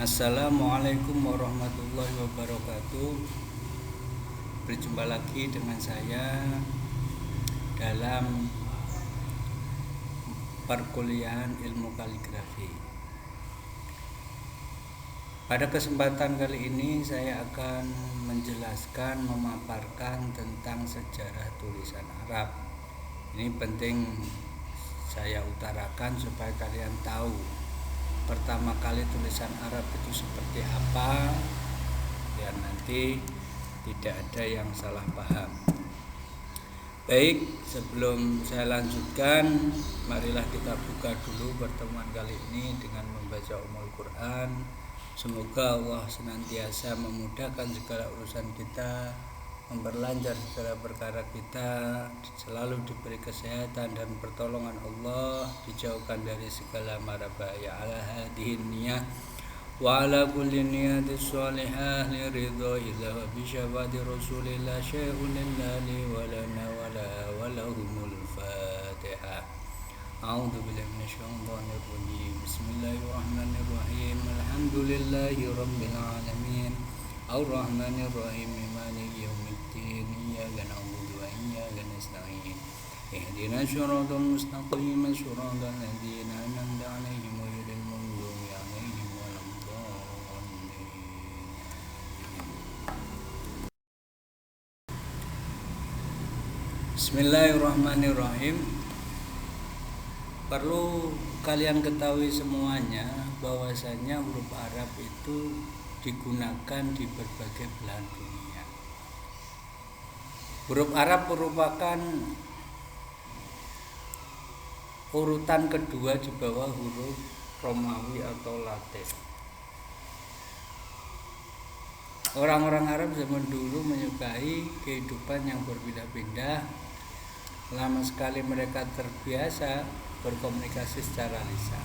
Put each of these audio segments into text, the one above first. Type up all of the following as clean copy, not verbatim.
Assalamualaikum warahmatullahi wabarakatuh. Berjumpa lagi dengan saya dalam perkuliahan ilmu kaligrafi. Pada kesempatan kali ini saya akan menjelaskan, memaparkan tentang sejarah tulisan Arab. Ini penting saya utarakan supaya kalian tahu pertama kali tulisan Arab itu seperti apa, biar nanti tidak ada yang salah paham. Baik, sebelum saya lanjutkan, marilah kita buka dulu pertemuan kali ini dengan membaca Ummul Quran. Semoga Allah senantiasa memudahkan segala urusan kita, memperlancar segala perkara kita, selalu diberi kesehatan dan pertolongan Allah, dijauhkan dari segala mara bahaya. Ala hadhihi niyah wa ala kulli niyatis shalihah li ridha illah bi syafati rasulillah syai'un lillahi wa lana wa la wa lahumul fatihah. A'udzu billahi minasyaitonir rajim. Bismillahirrahmanirrahim. Alhamdulillahi rabbil alamin. Ar-Rahmanir Rahim. Maliki yaumiddin. Iyyaka na'budu wa iyyaka nasta'in. Ihdinas siratal mustaqim. Siratal ladzina an'amta 'alaihim ghairil maghdubi 'alaihim waladdallin. Bismillahirrahmanirrahim. Perlu kalian ketahui semuanya bahwasanya huruf Arab itu digunakan di berbagai belahan dunia. Huruf Arab merupakan urutan kedua di bawah huruf Romawi atau Latin. Orang-orang Arab zaman dulu menyukai kehidupan yang berpindah-pindah. Lama sekali mereka terbiasa berkomunikasi secara lisan.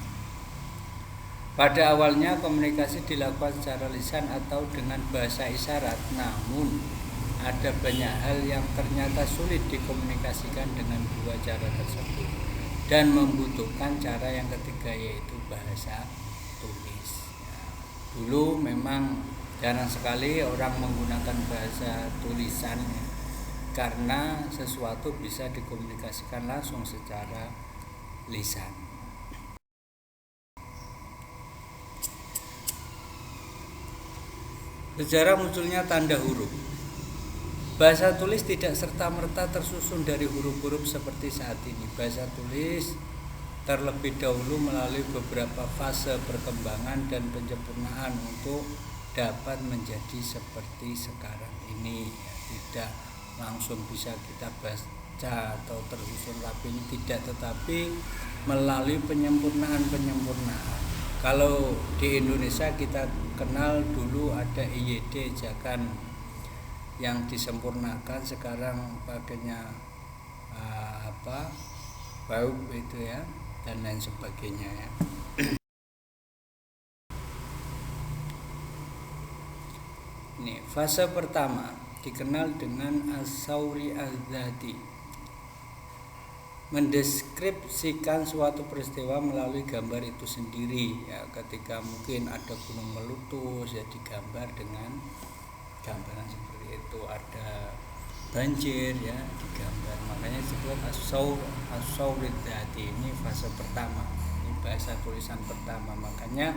Pada awalnya komunikasi dilakukan secara lisan atau dengan bahasa isyarat, namun ada banyak hal yang ternyata sulit dikomunikasikan dengan dua cara tersebut dan membutuhkan cara yang ketiga, yaitu bahasa tulis. Dulu memang jarang sekali orang menggunakan bahasa tulisan karena sesuatu bisa dikomunikasikan langsung secara lisan. Sejarah munculnya tanda huruf. Bahasa tulis tidak serta-merta tersusun dari huruf-huruf seperti saat ini. Bahasa tulis terlebih dahulu melalui beberapa fase perkembangan dan penyempurnaan untuk dapat menjadi seperti sekarang ini. Tidak langsung bisa kita baca atau tersusun rapi, tidak, tetapi melalui penyempurnaan. Kalau di Indonesia kita kenal dulu ada IYD, ejakan yang disempurnakan, sekarang pakainya baub itu ya, dan lain sebagainya ya. Ini fase pertama dikenal dengan as-sauri az-zati, mendeskripsikan suatu peristiwa melalui gambar itu sendiri ya. Ketika mungkin ada gunung meletus ya, digambar dengan gambaran seperti itu. Ada banjir ya, digambar, makanya disebut as-sauri az-zati. Ini fase pertama, ini bahasa tulisan pertama. Makanya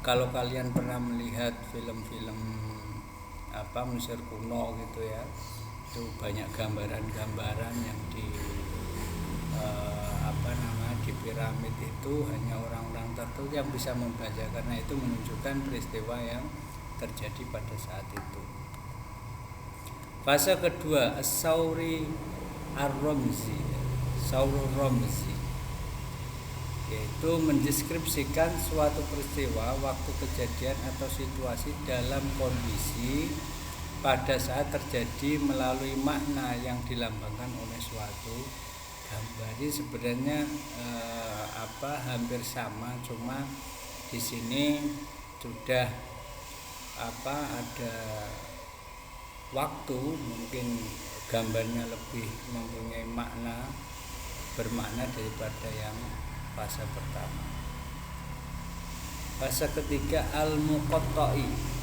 kalau kalian pernah melihat film-film Mesir kuno gitu ya, itu banyak gambaran-gambaran yang di di piramid itu hanya orang-orang tertentu yang bisa membaca, karena itu menunjukkan peristiwa yang terjadi pada saat itu. Fase kedua, as-sauri ar-ramzi, saurur ramzi, yaitu mendeskripsikan suatu peristiwa, waktu kejadian atau situasi dalam kondisi pada saat terjadi melalui makna yang dilambangkan oleh suatu gambar. Ini sebenarnya hampir sama, cuma di sini sudah ada waktu, mungkin gambarnya lebih mempunyai bermakna daripada yang fase pertama. Fase ketiga al-muqatta'i.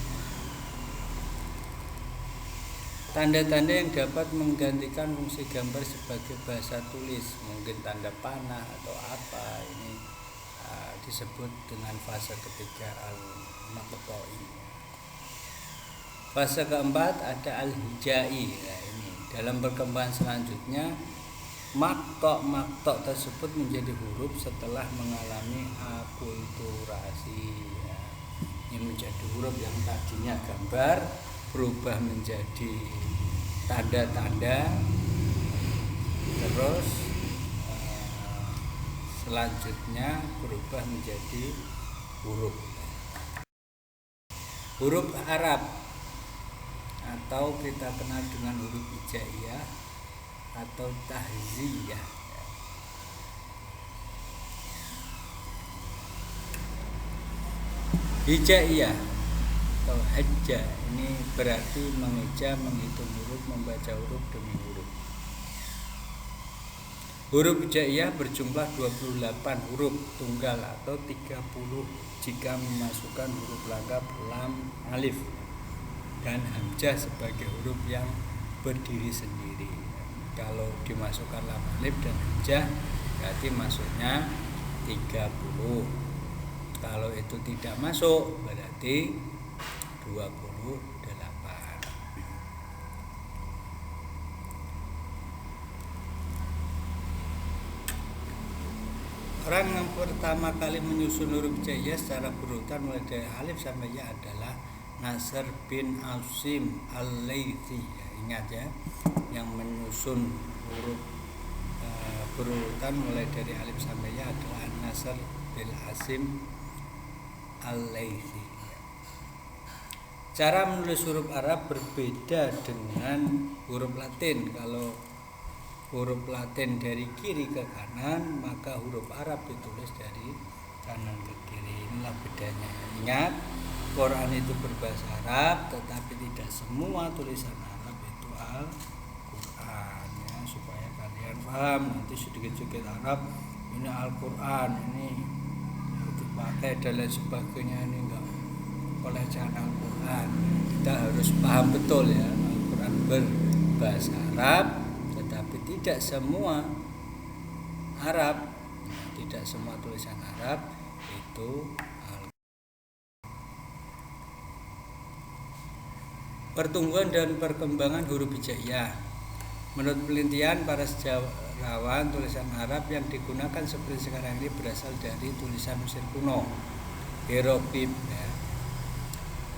Tanda-tanda yang dapat menggantikan fungsi gambar sebagai bahasa tulis, mungkin tanda panah atau apa, ini disebut dengan fase ketiga al-muqatta'i. Fase keempat ada al-hijai. Nah, ini dalam perkembangan selanjutnya maktok tersebut menjadi huruf setelah mengalami akulturasi. Ya, ini menjadi huruf yang tadinya gambar berubah menjadi tanda-tanda, terus selanjutnya berubah menjadi huruf Arab atau kita kenal dengan huruf hijaiyah atau tahziyah. Hijaiyah atau hajja ini berarti mengeja, menghitung huruf, membaca huruf demi huruf. Huruf hijaiyah berjumlah 28 huruf tunggal atau 30 jika memasukkan huruf lengkap lam, alif dan hamzah sebagai huruf yang berdiri sendiri. Kalau dimasukkan lam, alif dan hamzah berarti masuknya 30. Kalau itu tidak masuk berarti 28. Orang yang pertama kali menyusun huruf hijaiyah secara berurutan mulai dari alif sampai ya adalah Nasr bin Asim al-Laythi. Ingat ya, yang menyusun huruf berurutan mulai dari alif sampai ya adalah Nasr bin Asim al-Laythi. Cara menulis huruf Arab berbeda dengan huruf Latin. Kalau huruf Latin dari kiri ke kanan, maka huruf Arab ditulis dari kanan ke kiri. Inilah bedanya. Ingat, Quran itu berbahasa Arab, tetapi tidak semua tulisan Arab itu Al-Quran, ya, supaya kalian paham. Nanti sedikit-sedikit Arab ini Al-Quran, ini dipakai dan lain sebagainya, ini enggak pelecehan Al-Quran. Kita harus paham betul ya, Al-Quran berbahasa Arab, tetapi tidak semua Arab, tidak semua tulisan Arab itu Pertumbuhan dan perkembangan huruf hijaiyah. Menurut penelitian para sejarawan, tulisan Arab yang digunakan seperti sekarang ini berasal dari tulisan Mesir kuno, hieroglif. Ya.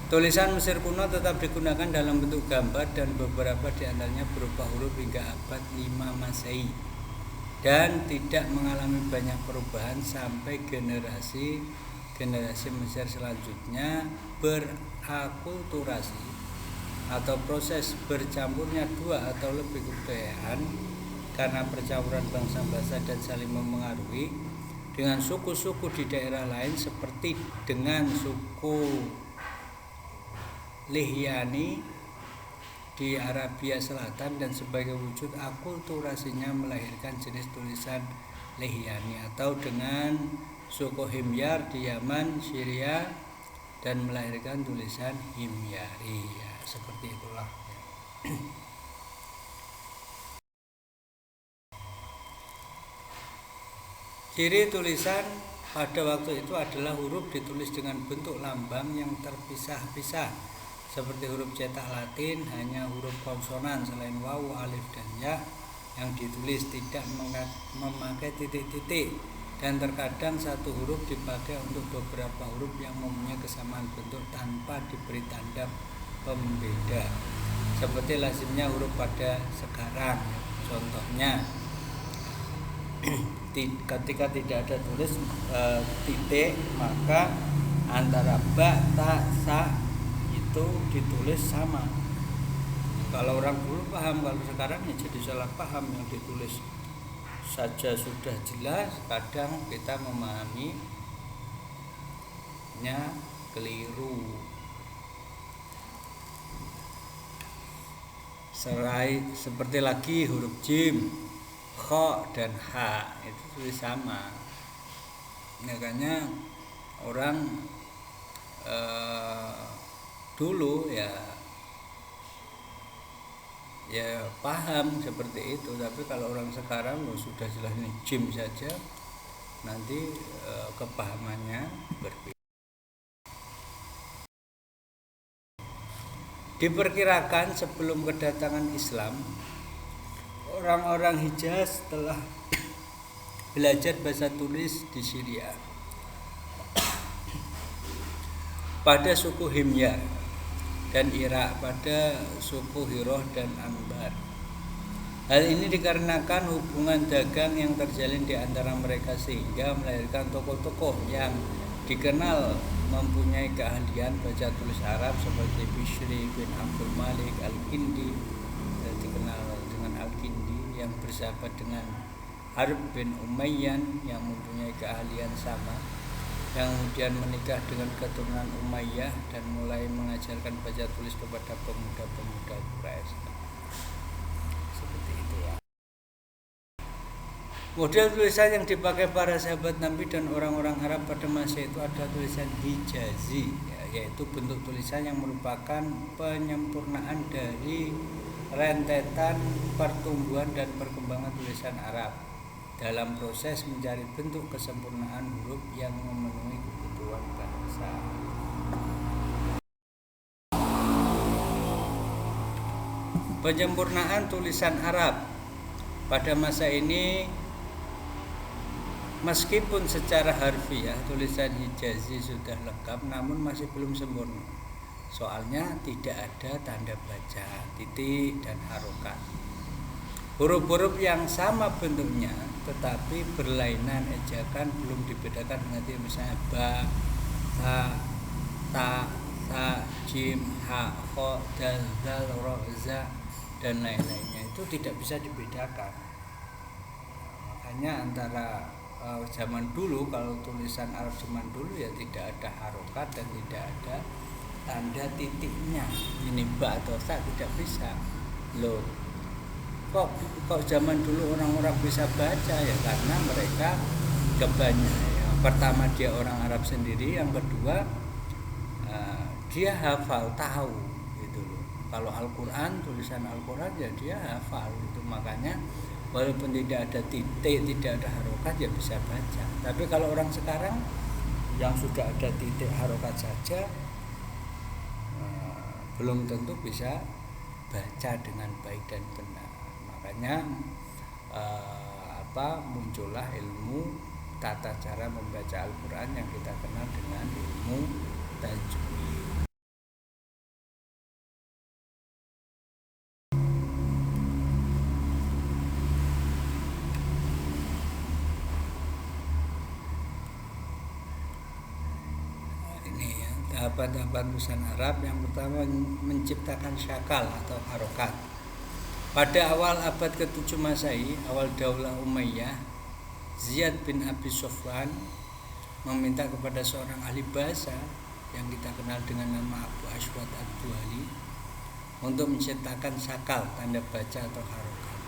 Tulisan Mesir kuno tetap digunakan dalam bentuk gambar dan beberapa di antaranya berupa huruf hingga abad 5 Masehi dan tidak mengalami banyak perubahan sampai generasi Mesir selanjutnya berakulturasi atau proses bercampurnya dua atau lebih kebudayaan karena percampuran bangsa-bangsa dan saling memengaruhi dengan suku-suku di daerah lain seperti dengan suku Lihyani di Arabia Selatan, dan sebagai wujud akulturasinya melahirkan jenis tulisan Lihyani, atau dengan suku Himyar di Yaman, Syria, dan melahirkan tulisan Himyari. Ya, seperti itulah. Ciri tulisan pada waktu itu adalah huruf ditulis dengan bentuk lambang yang terpisah-pisah. Seperti huruf cetak Latin, hanya huruf konsonan selain wawu, alif, dan ya yang ditulis, tidak memakai titik-titik, dan terkadang satu huruf dipakai untuk beberapa huruf yang mempunyai kesamaan bentuk tanpa diberi tanda pembeda. Seperti lazimnya huruf pada sekarang. Contohnya, ketika tidak ada tulis titik, maka antara ba, ta, sa itu ditulis sama. Kalau orang dulu paham, kalau sekarang ya jadi salah paham. Yang ditulis saja sudah jelas, kadang kita memahaminya keliru. Seperti lagi huruf jim, kha, dan ha itu tulis sama. Makanya orang dulu ya paham seperti itu, tapi kalau orang sekarang sudah jelas ini gym saja, nanti kepahamannya berbeda. Diperkirakan sebelum kedatangan Islam, orang-orang Hijaz telah belajar bahasa tulis di Syria pada suku Himyar, dan Irak pada suku Hiroh dan Anbar. Hal ini dikarenakan hubungan dagang yang terjalin di antara mereka, sehingga melahirkan tokoh-tokoh yang dikenal mempunyai keahlian baca tulis Arab seperti Bishri bin Abdul Malik Al-Kindi, dikenal dengan Al-Kindi, yang bersahabat dengan Harb bin Umayyan yang mempunyai keahlian sama, yang kemudian menikah dengan keturunan Umayyah dan mulai mengajarkan baca tulis kepada pemuda-pemuda Quraisy. Seperti itu ya. Model tulisan yang dipakai para sahabat Nabi dan orang-orang Arab pada masa itu adalah tulisan Hijazi, yaitu bentuk tulisan yang merupakan penyempurnaan dari rentetan pertumbuhan dan perkembangan tulisan Arab dalam proses mencari bentuk kesempurnaan huruf yang memenuhi kebutuhan bangsa. Penyempurnaan tulisan Arab pada masa ini, meskipun secara harfiah tulisan Hijazi sudah lengkap, namun masih belum sempurna. Soalnya tidak ada tanda baca, titik, dan harokat. Huruf-huruf yang sama bentuknya tetapi berlainan ejakan belum dibedakan dengan misalnya ba, ta, sa, jim, ha, kho, dal, zal, ro, za, dan lain-lainnya itu tidak bisa dibedakan. Makanya antara zaman dulu, kalau tulisan Arab zaman dulu ya tidak ada harokat dan tidak ada tanda titiknya. Ini ba atau sa tidak bisa. Loh, kok zaman dulu orang-orang bisa baca ya karena mereka kebanyakan ya, pertama dia orang Arab sendiri, yang kedua dia hafal, tahu gitu loh. Kalau Al-Qur'an, tulisan Al-Qur'an ya dia hafal itu, makanya walaupun tidak ada titik, tidak ada harokat ya bisa baca. Tapi kalau orang sekarang yang sudah ada titik harokat saja belum tentu bisa baca dengan baik dan benar. Makanya muncullah ilmu tata cara membaca Al-Qur'an yang kita kenal dengan ilmu tajwid. Ini ya, tahapan-tahapan tulisan Arab. Yang pertama, menciptakan syakal atau harokat. Pada awal abad ke-7 Masehi, awal Daulah Umayyah, Ziyad bin Abi Sufyan meminta kepada seorang ahli bahasa yang kita kenal dengan nama Abu Aswad Ad-Duhali untuk menciptakan syakal, tanda baca atau harokat,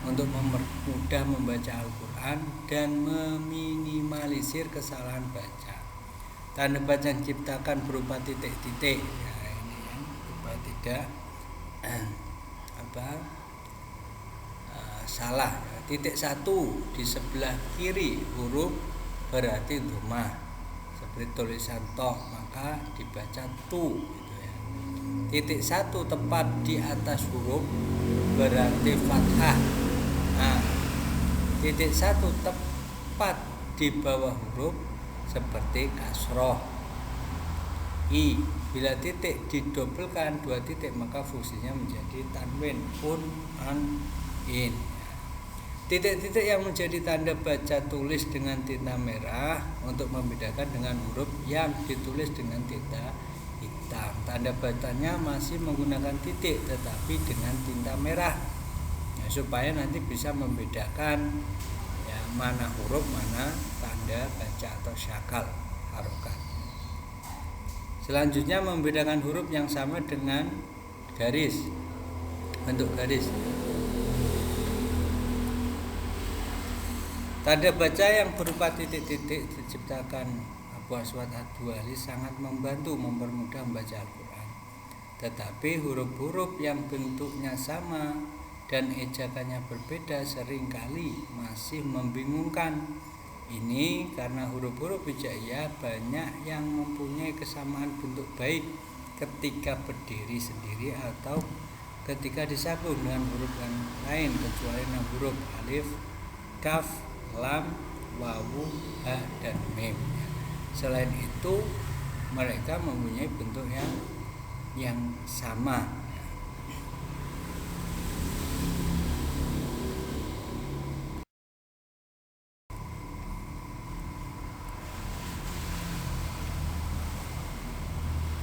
untuk mempermudah membaca Al-Quran dan meminimalisir kesalahan baca. Tanda baca yang diciptakan berupa titik-titik, ya, ini yang supaya tidak salah. Titik satu di sebelah kiri huruf berarti dhammah, seperti tulisan toh maka dibaca tu gitu ya. Titik satu tepat di atas huruf berarti fathah. Nah, titik satu tepat di bawah huruf seperti kasroh. I, bila titik didobelkan dua titik maka fungsinya menjadi tanwin, pun, an, in. Titik-titik yang menjadi tanda baca tulis dengan tinta merah untuk membedakan dengan huruf yang ditulis dengan tinta hitam. Tanda bacanya masih menggunakan titik tetapi dengan tinta merah, ya, supaya nanti bisa membedakan ya, mana huruf, mana tanda baca atau syakal, harokat. Selanjutnya, membedakan huruf yang sama dengan garis, bentuk garis. Tanda baca yang berupa titik-titik diciptakan Abu Aswad Ad-Duali sangat membantu mempermudah membaca Al-Quran. Tetapi huruf-huruf yang bentuknya sama dan ejakannya berbeda seringkali masih membingungkan. Ini karena huruf-huruf hijaiyah banyak yang mempunyai kesamaan bentuk baik ketika berdiri sendiri atau ketika disambung dengan huruf yang lain kecuali 6 huruf alif, kaf, lam, wawu, ha, dan mim. Selain itu mereka mempunyai bentuk yang sama.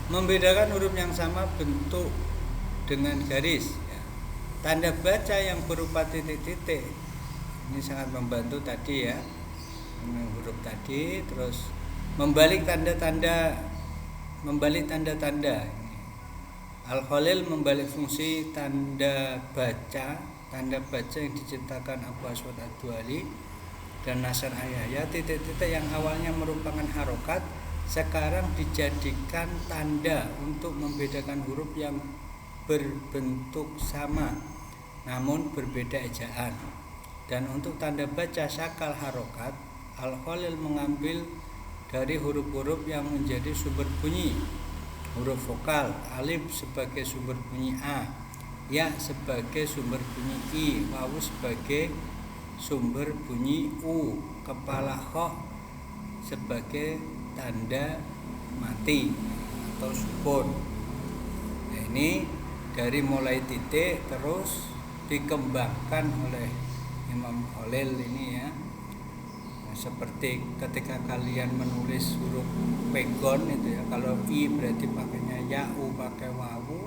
Membedakan huruf yang sama bentuk dengan garis ya. Tanda baca yang berupa titik-titik ini sangat membantu tadi ya, huruf tadi. Terus membalik tanda-tanda Al-Khalil membalik fungsi tanda baca yang diciptakan Abu Aswad Ad-Duali dan Nasr Ayahya. Titik-titik yang awalnya merupakan harokat sekarang dijadikan tanda untuk membedakan huruf yang berbentuk sama namun berbeda ejaan. Dan untuk tanda baca syakal harokat, Al-Khalil mengambil dari huruf-huruf yang menjadi sumber bunyi. Huruf vokal, alif sebagai sumber bunyi A, ya sebagai sumber bunyi I, wawu sebagai sumber bunyi U, kepala kha sebagai tanda mati atau sukun. Nah, ini dari mulai titik terus dikembangkan oleh Imam Khalil ini ya. Nah, seperti ketika kalian menulis huruf pegon itu ya, kalau I berarti pakainya ya, U pakai wawu,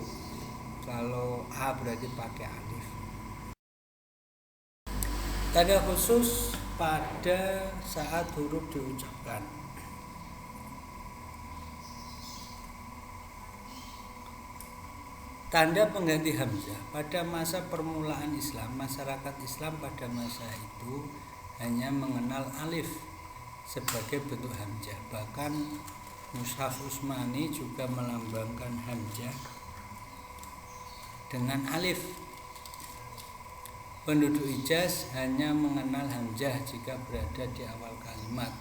kalau A berarti pakai alif. Tanda khusus pada saat huruf diucapkan. Tanda pengganti hamzah pada masa permulaan Islam, masyarakat Islam pada masa itu hanya mengenal alif sebagai bentuk hamzah. Bahkan Mushaf Utsmani juga melambangkan hamzah dengan alif. Penduduk Hijaz hanya mengenal hamzah jika berada di awal kalimat.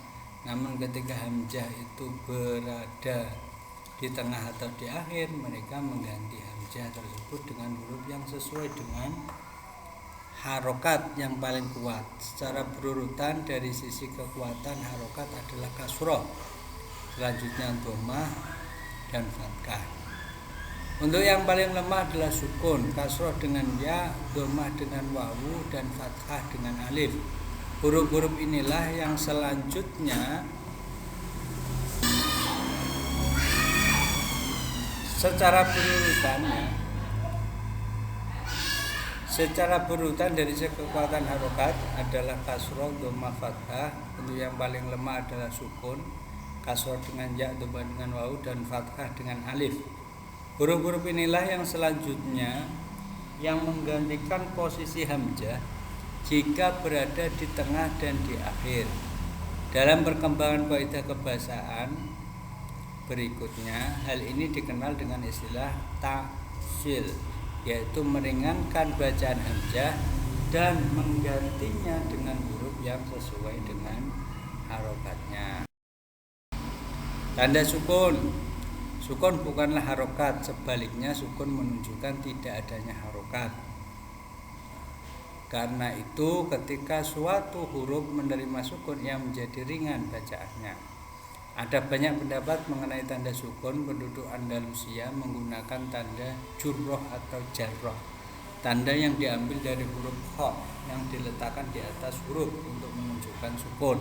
Namun ketika hamzah itu berada di tengah atau di akhir, mereka mengganti hamzah tersebut dengan huruf yang sesuai dengan harokat yang paling kuat. Secara berurutan dari sisi kekuatan harokat adalah kasroh, selanjutnya dhammah dan fathah. Untuk yang paling lemah adalah sukun, kasroh dengan ya, dhammah dengan wawu, dan fathah dengan alif. Huruf-huruf inilah yang selanjutnya secara berurutan dari kekuatan harokat adalah kasroh, dhammah, fathah. Untuk yang paling lemah adalah sukun, kasroh dengan ya, dhammah dengan wawu, dan fathah dengan alif. Huruf-huruf inilah yang selanjutnya yang menggantikan posisi hamzah jika berada di tengah dan di akhir. Dalam perkembangan kaidah kebahasaan berikutnya, hal ini dikenal dengan istilah ta'syil, yaitu meringankan bacaan hamzah dan menggantinya dengan huruf yang sesuai dengan harokatnya. Tanda sukun. Sukun bukanlah harokat, sebaliknya sukun menunjukkan tidak adanya harokat. Karena itu ketika suatu huruf menerima sukun yang menjadi ringan bacaannya. Ada banyak pendapat mengenai tanda sukun. Penduduk Andalusia menggunakan tanda jurroh atau jarroh, tanda yang diambil dari huruf kha yang diletakkan di atas huruf untuk menunjukkan sukun.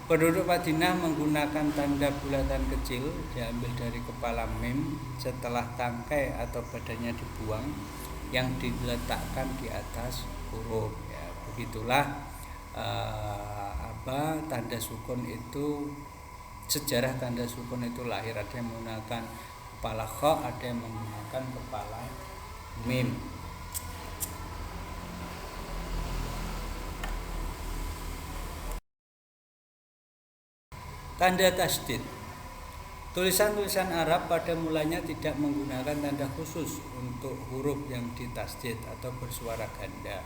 Penduduk Madinah menggunakan tanda bulatan kecil diambil dari kepala mim setelah tangkai atau badannya dibuang yang diletakkan di atas huruf. Ya, begitulah tanda sukun itu. Sejarah tanda sukun itu lahir, ada yang menggunakan kepala kha, ada yang menggunakan kepala mim. Tanda tasdid. Tulisan-tulisan Arab pada mulanya tidak menggunakan tanda khusus untuk huruf yang ditasdid atau bersuara ganda,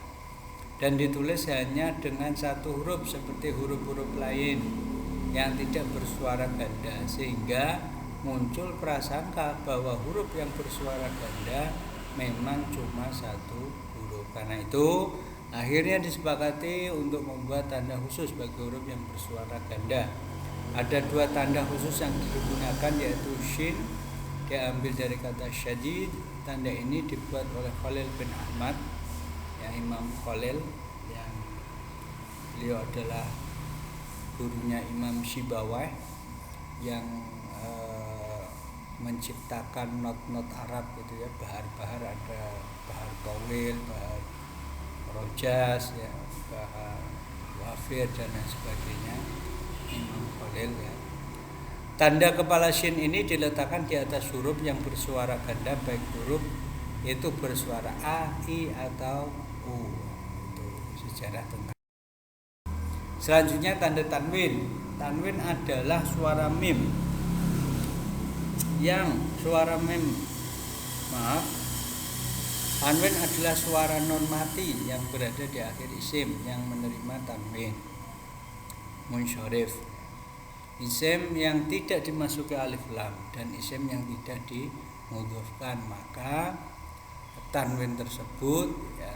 dan ditulis hanya dengan satu huruf seperti huruf-huruf lain yang tidak bersuara ganda, sehingga muncul prasangka bahwa huruf yang bersuara ganda memang cuma satu huruf. Karena itu akhirnya disepakati untuk membuat tanda khusus bagi huruf yang bersuara ganda. Ada dua tanda khusus yang digunakan, yaitu shin, diambil dari kata syadid. Tanda ini dibuat oleh Khalil bin Ahmad, ya, Imam Khalil, yang beliau adalah gurunya Imam Sibawayh yang menciptakan not-not Arab gitu ya, bahar-bahar, ada bahar tawil, bahar rojas, ya, bahar wafir dan lain sebagainya. Imam Khalil, ya. Tanda kepala shin ini diletakkan di atas huruf yang bersuara ganda, baik huruf itu bersuara a, i atau u. Itu sejarah tentang. Selanjutnya tanda tanwin. Tanwin adalah suara mim tanwin adalah suara non mati yang berada di akhir isim yang menerima tanwin munsyarif. Isim yang tidak dimasuki alif lam dan isim yang tidak dimudhofkan, maka tanwin tersebut, ya,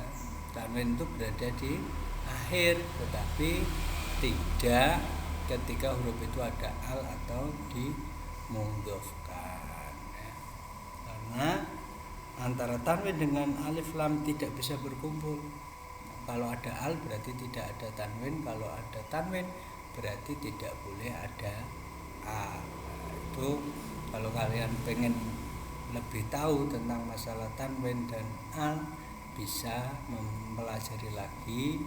tanwin itu berada di akhir, tetapi tidak ketika huruf itu ada al atau dimudhofkan, ya. Karena antara tanwin dengan alif lam tidak bisa berkumpul. Kalau ada al berarti tidak ada tanwin, kalau ada tanwin berarti tidak boleh ada a. Itu kalau kalian pengen lebih tahu tentang masalah tanwin dan al, bisa mempelajari lagi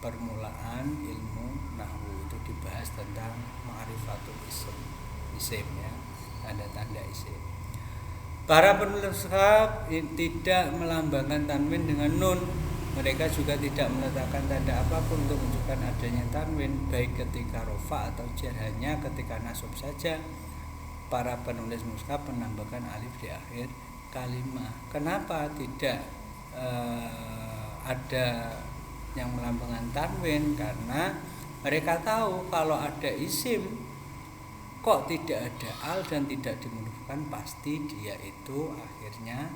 permulaan ilmu nahwu. Itu dibahas tentang ma'rifatul isim, ya, tanda-tanda isim. Para penulis mushaf tidak melambangkan tanwin dengan nun. Mereka juga tidak meletakkan tanda apapun untuk menunjukkan adanya tanwin, baik ketika rofa atau jar, hanya ketika nasab saja. Para penulis mushaf menambahkan alif di akhir kalimat. Kenapa tidak ada yang melambangkan tanwin? Karena mereka tahu kalau ada isim kok tidak ada al dan tidak dimudhofkan, pasti dia itu akhirnya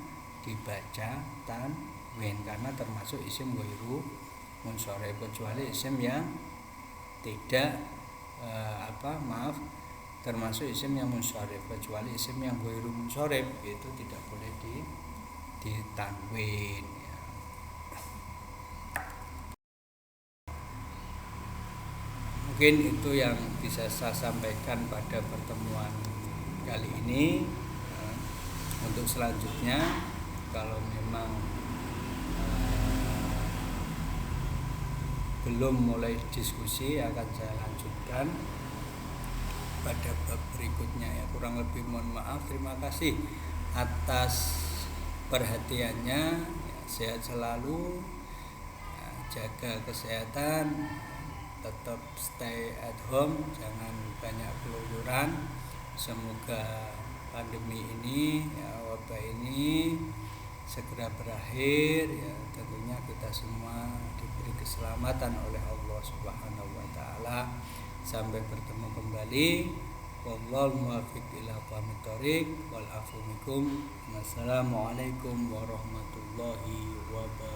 dibaca tanwin, karena termasuk isim ghairu munsharif, kecuali isim yang tidak termasuk isim yang munsharif, kecuali isim yang ghairu munsharif itu tidak boleh ditanwin, ya. Mungkin itu yang bisa saya sampaikan pada pertemuan kali ini. Untuk selanjutnya, kalau memang belum mulai diskusi, akan saya lanjutkan pada bab berikutnya, ya. Kurang lebih mohon maaf. Terima kasih atas perhatiannya, ya. Sehat selalu, ya, jaga kesehatan, tetap stay at home, jangan banyak keluyuran. Semoga pandemi ini, ya, wabah ini segera berakhir, ya. Tentunya kita semua diberi keselamatan oleh Allah Subhanahu wa taala. Sampai bertemu kembali. Wallahul muwaffiq ila aqwamit thoriq wal afu minkum. Wassalamualaikum warahmatullahi wabarakatuh.